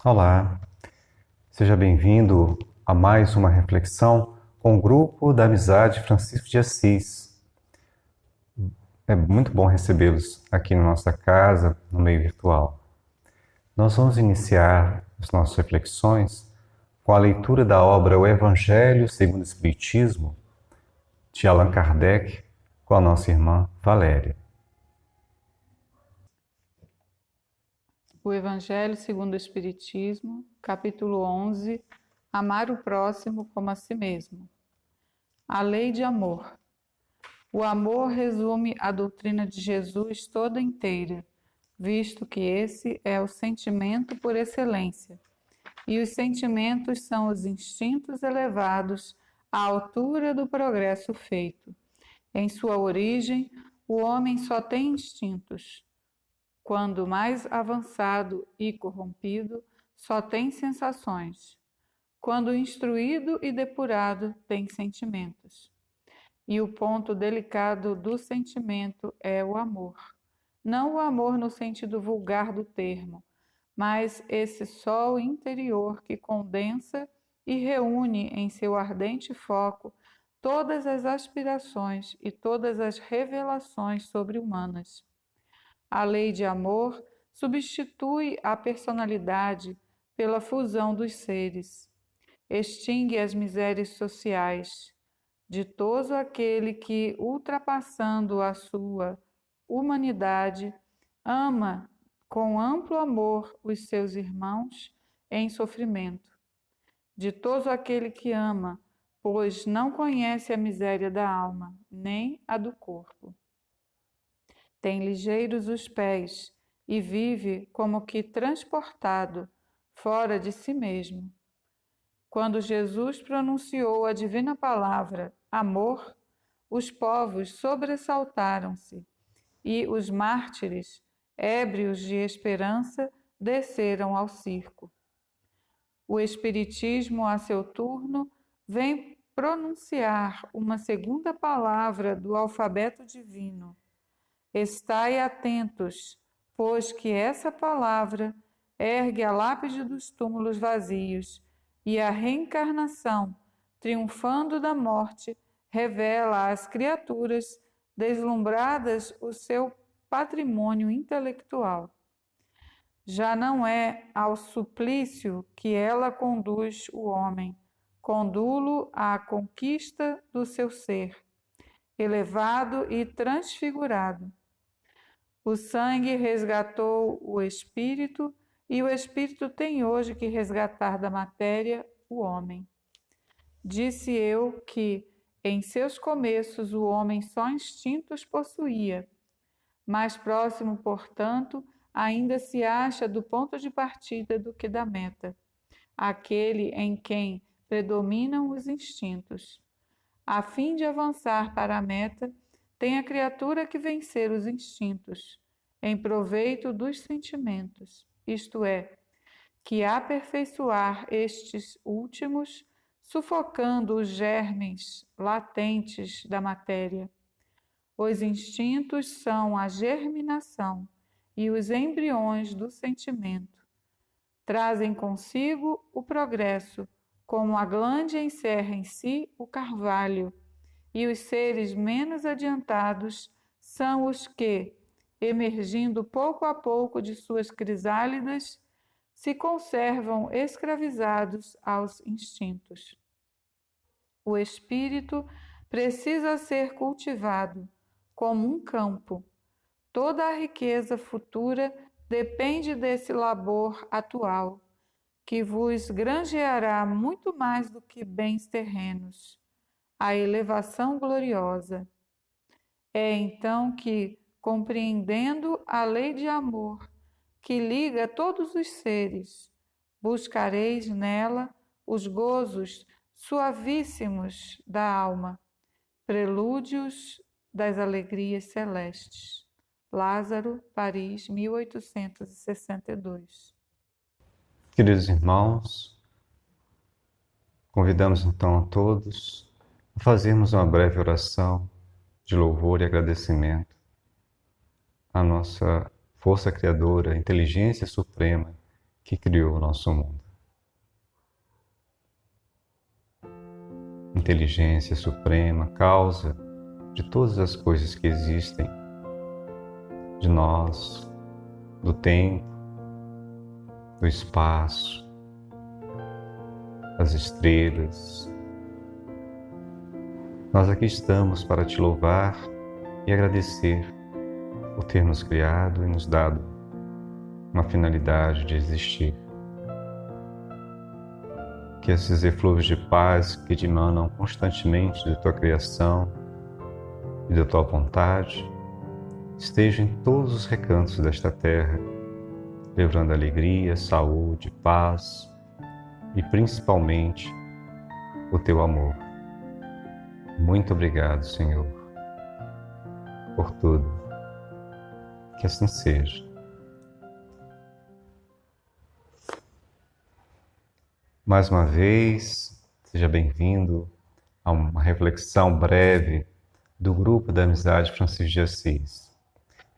Olá, seja bem-vindo a mais uma reflexão com o grupo da Amizade Francisco de Assis. É muito bom recebê-los aqui na nossa casa, no meio virtual. Nós vamos iniciar as nossas reflexões com a leitura da obra O Evangelho segundo o Espiritismo, de Allan Kardec, com a nossa irmã Valéria. O Evangelho segundo o Espiritismo, capítulo 11, Amar o próximo como a si mesmo. A lei de amor. O amor resume a doutrina de Jesus toda inteira, visto que esse é o sentimento por excelência, e os sentimentos são os instintos elevados à altura do progresso feito. Em sua origem, o homem só tem instintos. Quando mais avançado e corrompido, só tem sensações. Quando instruído e depurado, tem sentimentos. E o ponto delicado do sentimento é o amor. Não o amor no sentido vulgar do termo, mas esse sol interior que condensa e reúne em seu ardente foco todas as aspirações e todas as revelações sobre-humanas. A lei de amor substitui a personalidade pela fusão dos seres. Extingue as misérias sociais. Ditoso aquele que, ultrapassando a sua humanidade, ama com amplo amor os seus irmãos em sofrimento. Ditoso aquele que ama, pois não conhece a miséria da alma, nem a do corpo. Tem ligeiros os pés e vive como que transportado, fora de si mesmo. Quando Jesus pronunciou a divina palavra amor, os povos sobressaltaram-se e os mártires, ébrios de esperança, desceram ao circo. O Espiritismo, a seu turno, vem pronunciar uma segunda palavra do alfabeto divino. Estai atentos, pois que essa palavra ergue a lápide dos túmulos vazios e a reencarnação, triunfando da morte, revela às criaturas deslumbradas o seu patrimônio intelectual. Já não é ao suplício que ela conduz o homem, condulo à conquista do seu ser, elevado e transfigurado. O sangue resgatou o espírito e o espírito tem hoje que resgatar da matéria o homem. Disse eu que, em seus começos, o homem só instintos possuía. Mais próximo, portanto, ainda se acha do ponto de partida do que da meta, aquele em quem predominam os instintos. A fim de avançar para a meta, tem a criatura que vencer os instintos, em proveito dos sentimentos, isto é, que aperfeiçoar estes últimos, sufocando os germes latentes da matéria. Os instintos são a germinação e os embriões do sentimento. Trazem consigo o progresso, como a glande encerra em si o carvalho, e os seres menos adiantados são os que, emergindo pouco a pouco de suas crisálidas, se conservam escravizados aos instintos. O espírito precisa ser cultivado como um campo. Toda a riqueza futura depende desse labor atual, que vos granjeará muito mais do que bens terrenos, a elevação gloriosa. É então que, compreendendo a lei de amor que liga todos os seres, buscareis nela os gozos suavíssimos da alma, prelúdios das alegrias celestes. Lázaro, Paris, 1862. Queridos irmãos, convidamos então a todos a fazermos uma breve oração de louvor e agradecimento à nossa força criadora, inteligência suprema, que criou o nosso mundo. Inteligência suprema, causa de todas as coisas que existem, de nós, do tempo, do espaço, das estrelas. Nós aqui estamos para te louvar e agradecer por ter nos criado e nos dado uma finalidade de existir. Que esses eflúvios de paz que dimanam constantemente de tua criação e da tua vontade estejam em todos os recantos desta terra, levando alegria, saúde, paz e principalmente o teu amor. Muito obrigado, Senhor, por tudo. Que assim seja. Mais uma vez, seja bem-vindo a uma reflexão breve do Grupo da Amizade Francisco de Assis.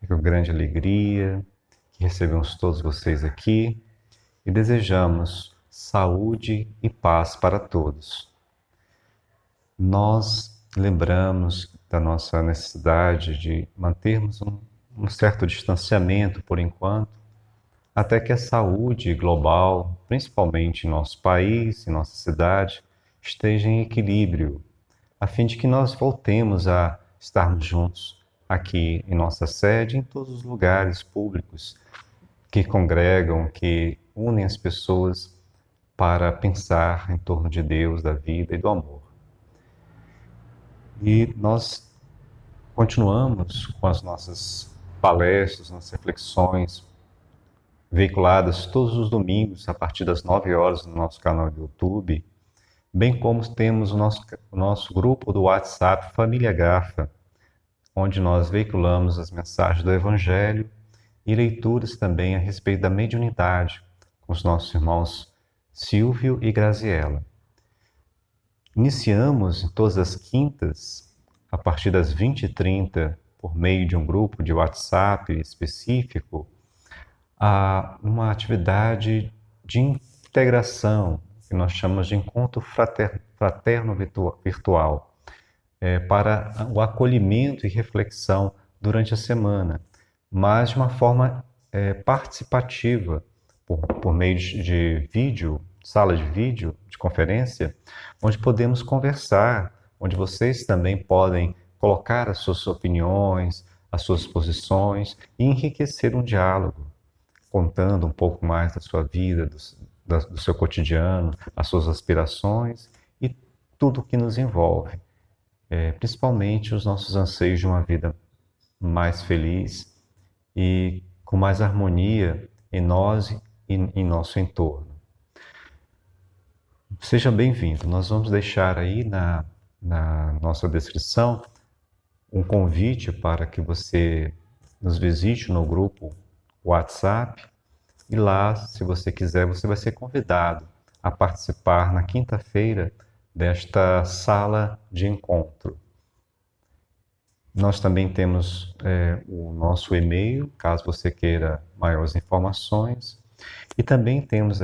É com grande alegria que recebemos todos vocês aqui e desejamos saúde e paz para todos. Nós lembramos da nossa necessidade de mantermos um certo distanciamento por enquanto, até que a saúde global, principalmente em nosso país, em nossa cidade, esteja em equilíbrio, a fim de que nós voltemos a estarmos juntos aqui em nossa sede, em todos os lugares públicos que congregam, que unem as pessoas para pensar em torno de Deus, da vida e do amor. E nós continuamos com as nossas palestras, nossas reflexões, veiculadas todos os domingos a partir das 9 horas no nosso canal do YouTube, bem como temos o nosso grupo do WhatsApp Família Gafa, onde nós veiculamos as mensagens do Evangelho e leituras também a respeito da mediunidade com os nossos irmãos Silvio e Graziella. Iniciamos em todas as quintas, a partir das 20h30, por meio de um grupo de WhatsApp específico, uma atividade de integração, que nós chamamos de encontro fraterno virtual, para o acolhimento e reflexão durante a semana, mas de uma forma participativa, por meio de vídeo, sala de vídeo, de conferência, onde podemos conversar, onde vocês também podem colocar as suas opiniões, as suas posições e enriquecer um diálogo, contando um pouco mais da sua vida, do seu cotidiano, as suas aspirações e tudo o que nos envolve, principalmente os nossos anseios de uma vida mais feliz e com mais harmonia em nós e em nosso entorno. Seja bem-vindo. Nós vamos deixar aí na nossa descrição um convite para que você nos visite no grupo WhatsApp e lá, se você quiser, você vai ser convidado a participar na quinta-feira desta sala de encontro. Nós também temos o nosso e-mail, caso você queira maiores informações, e também temos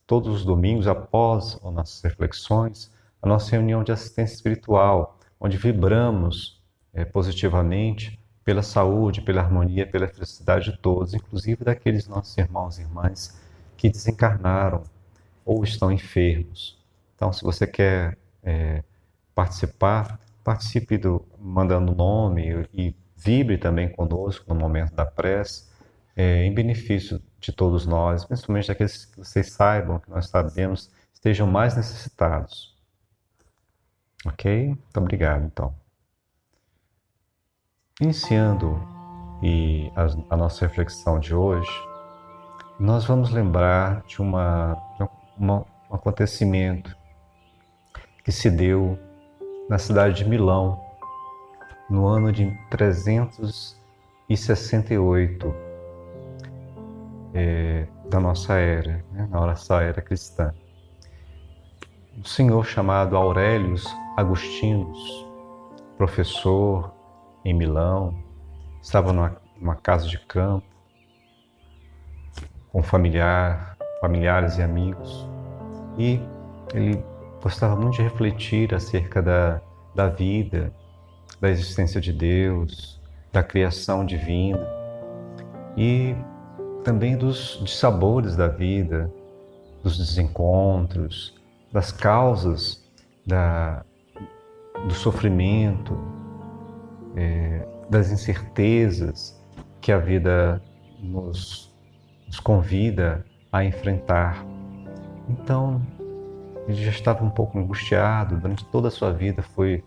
todos os domingos, após as nossas reflexões, a nossa reunião de assistência espiritual, onde vibramos positivamente pela saúde, pela harmonia, pela felicidade de todos, inclusive daqueles nossos irmãos e irmãs que desencarnaram ou estão enfermos. Então, se você quer participar, participe mandando nome e vibre também conosco no momento da prece, em benefício de todos nós, principalmente daqueles que vocês saibam, que nós sabemos, estejam mais necessitados. Ok? Muito obrigado, então. Iniciando a nossa reflexão de hoje, nós vamos lembrar de um acontecimento que se deu na cidade de Milão, no ano de 368 da nossa era, na nossa era cristã. Um senhor chamado Aurelius Agostinus, professor em Milão, estava numa casa de campo com um familiar familiares e amigos. E ele gostava muito de refletir acerca da vida, da existência de Deus, da criação divina e também dos dissabores da vida, dos desencontros, das causas do sofrimento, das incertezas que a vida nos convida a enfrentar. Então, ele já estava um pouco angustiado, durante toda a sua vida foi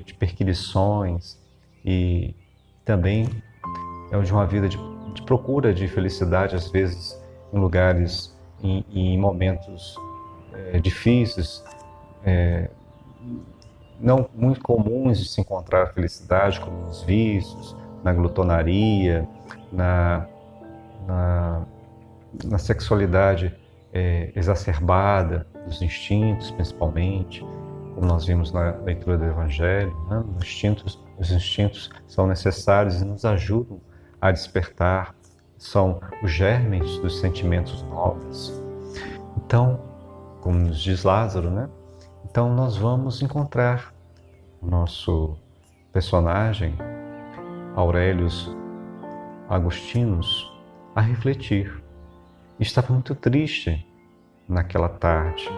de perquisições e também é de uma vida de procura de felicidade, às vezes em lugares e em momentos difíceis, não muito comuns de se encontrar a felicidade, como nos vícios, na glutonaria, na sexualidade exacerbada, dos instintos principalmente, como nós vimos na leitura do Evangelho, né? Os instintos são necessários e nos ajudam a despertar, são os germes dos sentimentos nobres. Então, como nos diz Lázaro, né? Então nós vamos encontrar o nosso personagem, Aurelius Agostinus, a refletir. Estava muito triste naquela tarde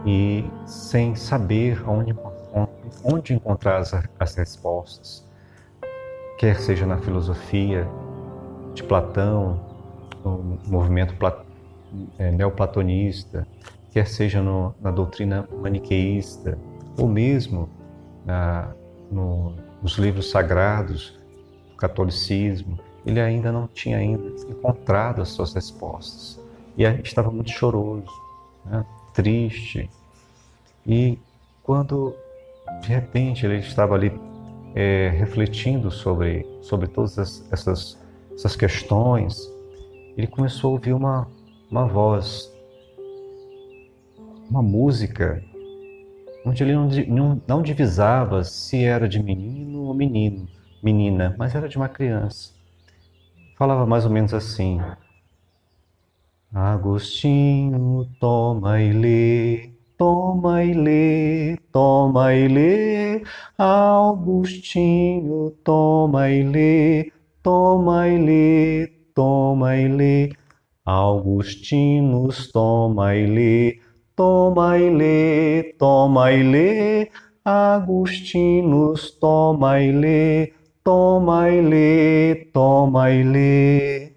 e sem saber onde encontrar as respostas, quer seja na filosofia de Platão, no movimento neoplatonista, quer seja na doutrina maniqueísta, ou mesmo nos livros sagrados do catolicismo. Ele ainda não tinha encontrado as suas respostas e estava muito choroso, né? Triste. E quando de repente ele estava ali refletindo sobre todas essas questões, ele começou a ouvir uma voz, uma música, onde ele não divisava se era de menino ou menina, mas era de uma criança. Falava mais ou menos assim: Agostinho, toma e lê, toma e lê, toma e lê. Augustinho, toma e lê, toma e lê, toma e lê. Augustinus, toma e lê, toma e lê, toma e lê. Agostinus, toma e lê, toma e lê, toma e lê.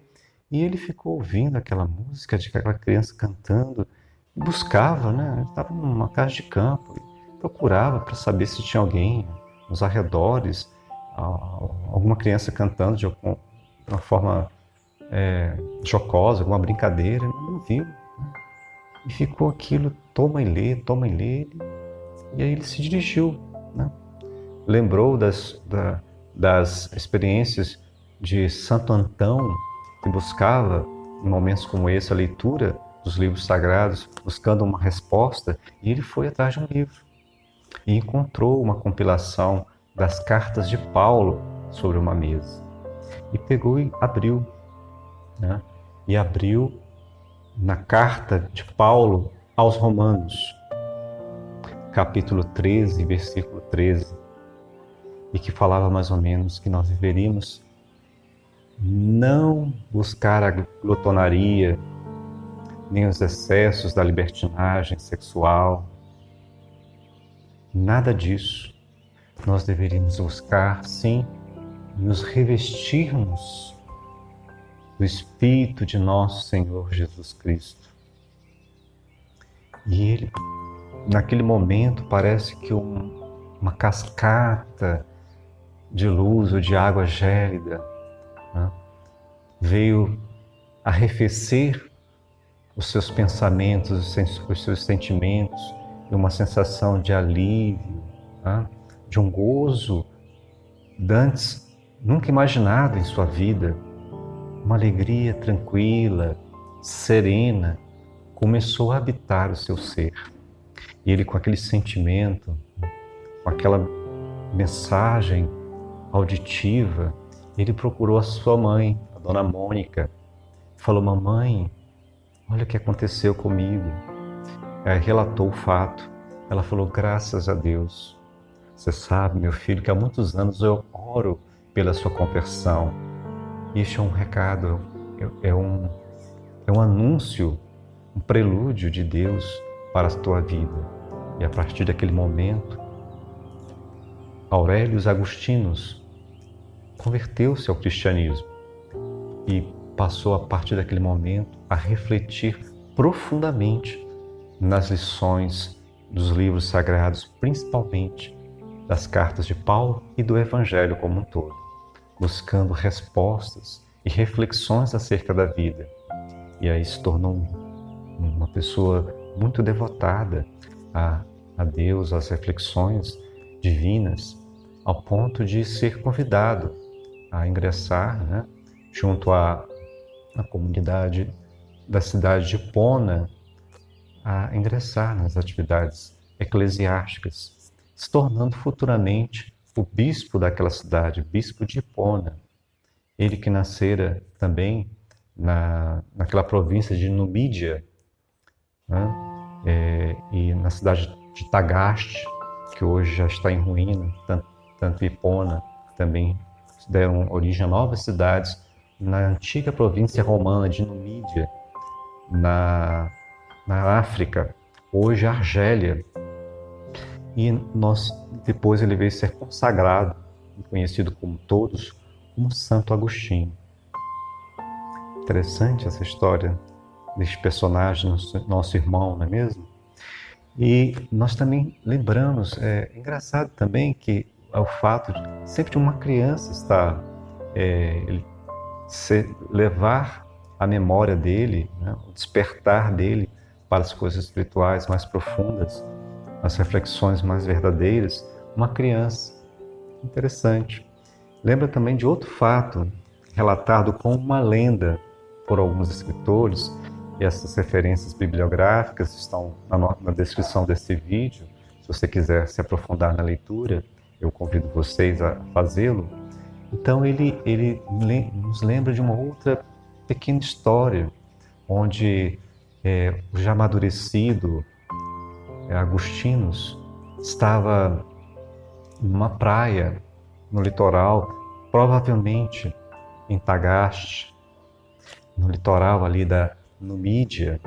E ele ficou ouvindo aquela música de aquela criança cantando, e buscava, né? Ele estava numa casa de campo, procurava para saber se tinha alguém nos arredores, alguma criança cantando de uma forma jocosa, alguma brincadeira, ele não viu. E ficou aquilo, toma e lê, toma e lê. E aí ele se dirigiu, né? Lembrou das experiências de Santo Antão, que buscava, em momentos como esse, a leitura dos livros sagrados, buscando uma resposta, e ele foi atrás de um livro e encontrou uma compilação das cartas de Paulo sobre uma mesa. E pegou e abriu, né? E abriu na carta de Paulo aos Romanos, capítulo 13, versículo 13, e que falava mais ou menos que nós deveríamos não buscar a glutonaria, nem os excessos da libertinagem sexual, nada disso. Nós deveríamos buscar, sim, nos revestirmos do Espírito de nosso Senhor Jesus Cristo. E ele, naquele momento, parece que uma cascata de luz ou de água gélida, né, veio arrefecer os seus pensamentos, os seus sentimentos, e uma sensação de alívio, né, de um gozo dantes nunca imaginado em sua vida. Uma alegria tranquila, serena, começou a habitar o seu ser. E ele, com aquele sentimento, com aquela mensagem auditiva, ele procurou a sua mãe, a Dona Mônica, falou: mamãe, olha o que aconteceu comigo. Aí relatou o fato. Ela falou, graças a Deus. Você sabe, meu filho, que há muitos anos eu oro pela sua conversão. Isso é um recado, é um anúncio, um prelúdio de Deus para a tua vida. E a partir daquele momento, Aurelius Agustinos converteu-se ao cristianismo e passou, a partir daquele momento, a refletir profundamente nas lições dos livros sagrados, principalmente das cartas de Paulo e do Evangelho como um todo, buscando respostas e reflexões acerca da vida. E aí se tornou uma pessoa muito devotada a Deus, às reflexões divinas, ao ponto de ser convidado a ingressar, junto à comunidade da cidade de Hipona, a ingressar nas atividades eclesiásticas, se tornando futuramente o bispo daquela cidade, bispo de Hipona. Ele que nascera também naquela província de Numídia, e na cidade de Tagaste, que hoje já está em ruína, tanto Hipona também deram origem a novas cidades na antiga província romana de Numídia, na África, hoje Argélia. E depois ele veio ser consagrado, conhecido como todos, como Santo Agostinho. Interessante essa história deste personagem, nosso irmão, não é mesmo? E nós também lembramos, é engraçado também que é o fato de sempre uma criança estar, levar a memória dele, o despertar dele para as coisas espirituais mais profundas, as reflexões mais verdadeiras, uma criança. Interessante. Lembra também de outro fato, relatado como uma lenda por alguns escritores, e essas referências bibliográficas estão na descrição desse vídeo. Se você quiser se aprofundar na leitura, eu convido vocês a fazê-lo. Então ele nos lembra de uma outra pequena história, onde o já amadurecido Agustinos estava numa praia no litoral, provavelmente em Tagaste, no litoral ali da Numídia,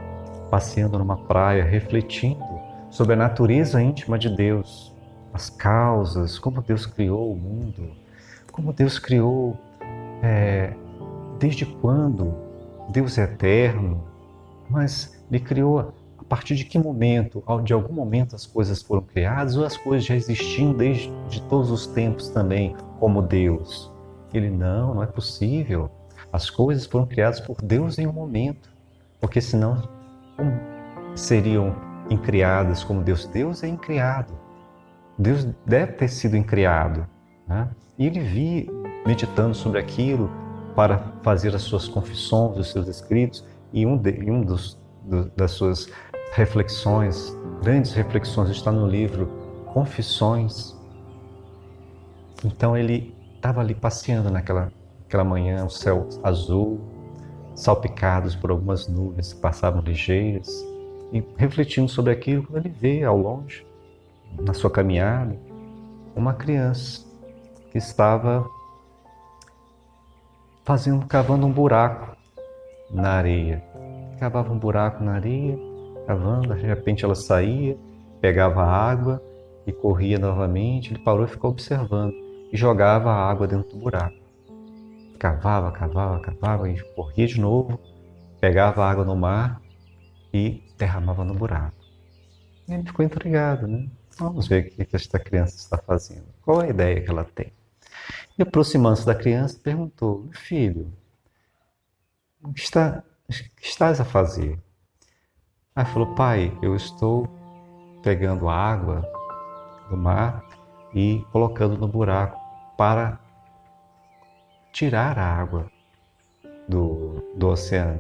passeando numa praia, refletindo sobre a natureza íntima de Deus, as causas, como Deus criou o mundo, como Deus criou, desde quando Deus é eterno, mas Ele criou a partir de que momento? De algum momento as coisas foram criadas ou as coisas já existiam desde todos os tempos também, como Deus? Ele, não é possível. As coisas foram criadas por Deus em um momento, porque senão como seriam incriadas como Deus? Deus é incriado. Deus deve ter sido incriado, E ele meditando sobre aquilo para fazer as suas confissões, os seus escritos, e das suas reflexões, grandes reflexões, está no livro Confissões. Então ele estava ali passeando naquela manhã, o céu azul, salpicados por algumas nuvens que passavam ligeiras, e refletindo sobre aquilo, quando ele vê ao longe, na sua caminhada, uma criança que estava cavando um buraco na areia. Cavava um buraco na areia, cavando, de repente ela saía, pegava a água e corria novamente. Ele parou e ficou observando e jogava a água dentro do buraco. Cavava e corria de novo, pegava a água no mar e derramava no buraco. E ele ficou intrigado, Vamos ver o que esta criança está fazendo. Qual é a ideia que ela tem? E aproximando-se da criança, perguntou: filho, o que estás a fazer? Aí falou: pai, eu estou pegando a água do mar e colocando no buraco para tirar a água do oceano,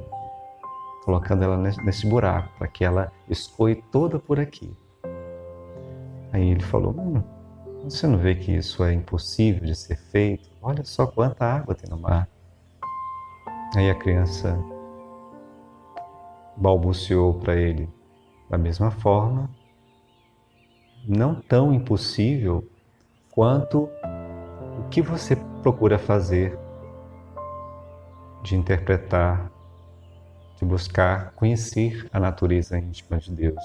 colocando ela nesse buraco, para que ela escoe toda por aqui. Aí ele falou: você não vê que isso é impossível de ser feito? Olha só quanta água tem no mar. Aí a criança balbuciou para ele. Da mesma forma, não tão impossível quanto o que você procura fazer, de interpretar, de buscar conhecer a natureza íntima de Deus.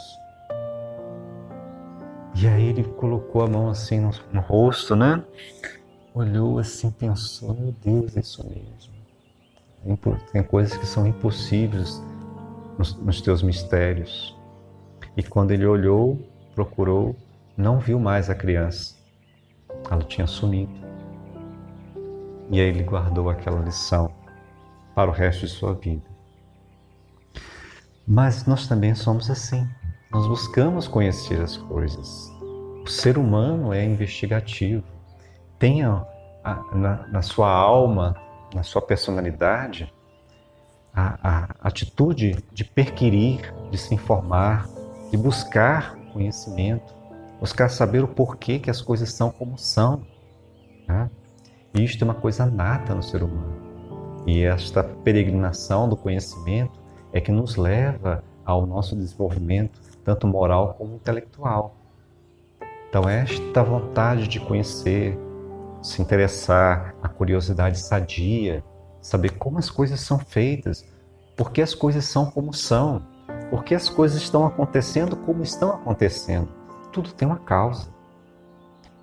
E aí ele colocou a mão assim no rosto, né? Olhou assim, pensou, meu Deus, é isso mesmo. Tem coisas que são impossíveis nos teus mistérios. E quando ele olhou, procurou, não viu mais a criança. Ela tinha sumido. E aí ele guardou aquela lição para o resto de sua vida. Mas nós também somos assim. Nós buscamos conhecer as coisas. O ser humano é investigativo. Tenha na sua alma, na sua personalidade, a atitude de perquirir, de se informar, de buscar conhecimento, buscar saber o porquê que as coisas são como são. Né? E isto é uma coisa nata no ser humano. E esta peregrinação do conhecimento é que nos leva ao nosso desenvolvimento, tanto moral como intelectual. Então, esta vontade de conhecer, se interessar, a curiosidade sadia, saber como as coisas são feitas, por que as coisas são como são, por que as coisas estão acontecendo como estão acontecendo. Tudo tem uma causa.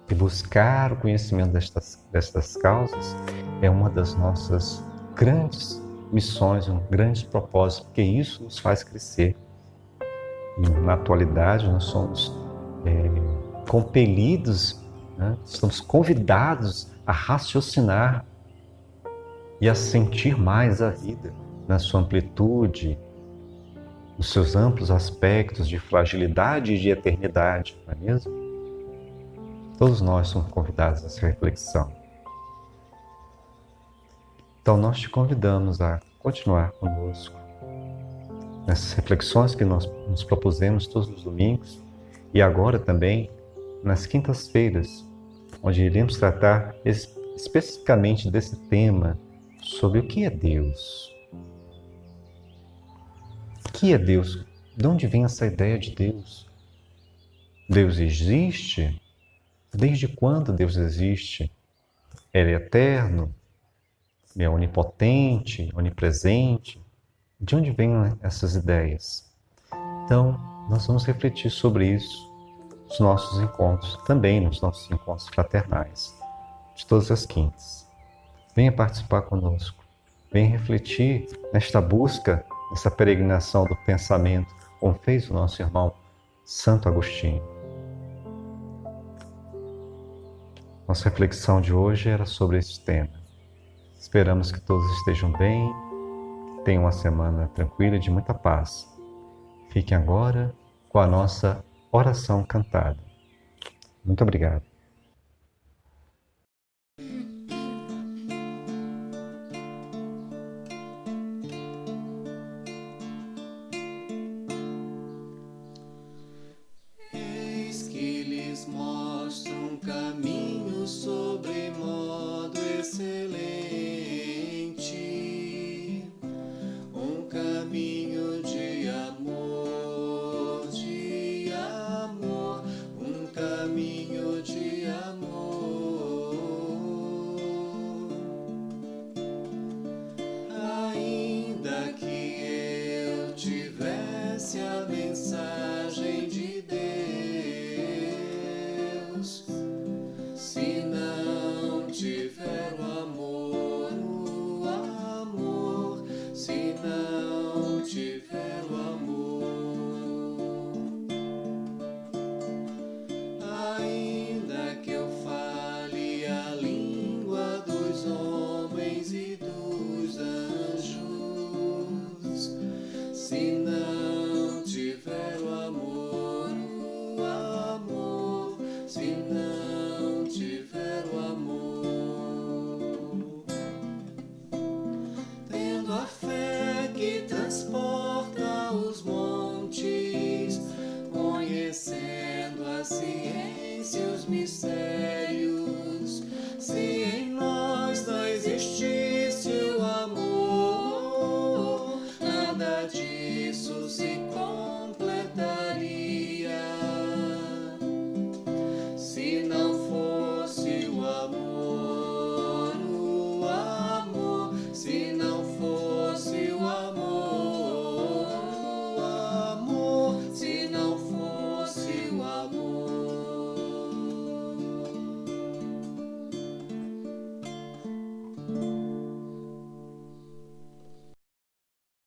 E buscar o conhecimento destas causas é uma das nossas grandes missões, um grande propósito, porque isso nos faz crescer. E na atualidade nós somos compelidos, né? Estamos convidados a raciocinar e a sentir mais a vida na sua amplitude, nos seus amplos aspectos de fragilidade e de eternidade, não é mesmo? Todos nós somos convidados a essa reflexão. Então nós te convidamos a continuar conosco nessas reflexões que nós nos propusemos todos os domingos e agora também nas quintas-feiras, onde iremos tratar especificamente desse tema sobre o que é Deus. O que é Deus? De onde vem essa ideia de Deus? Deus existe? Desde quando Deus existe? Ele é eterno? Ele é onipotente, onipresente? De onde vêm essas ideias? Então, nós vamos refletir sobre isso nos nossos encontros, também nos nossos encontros fraternais, de todas as quintas. Venha participar conosco, venha refletir nesta busca, nessa peregrinação do pensamento, como fez o nosso irmão Santo Agostinho. Nossa reflexão de hoje era sobre esse tema. Esperamos que todos estejam bem, que tenham uma semana tranquila e de muita paz. Fiquem agora com a nossa oração cantada. Muito obrigado. Eis que lhes mostro um caminho sobremodo excelente, um caminho de amor, um caminho de amor. Ainda que eu tivesse a mensagem de Deus, se não tiver o amor, se não tiver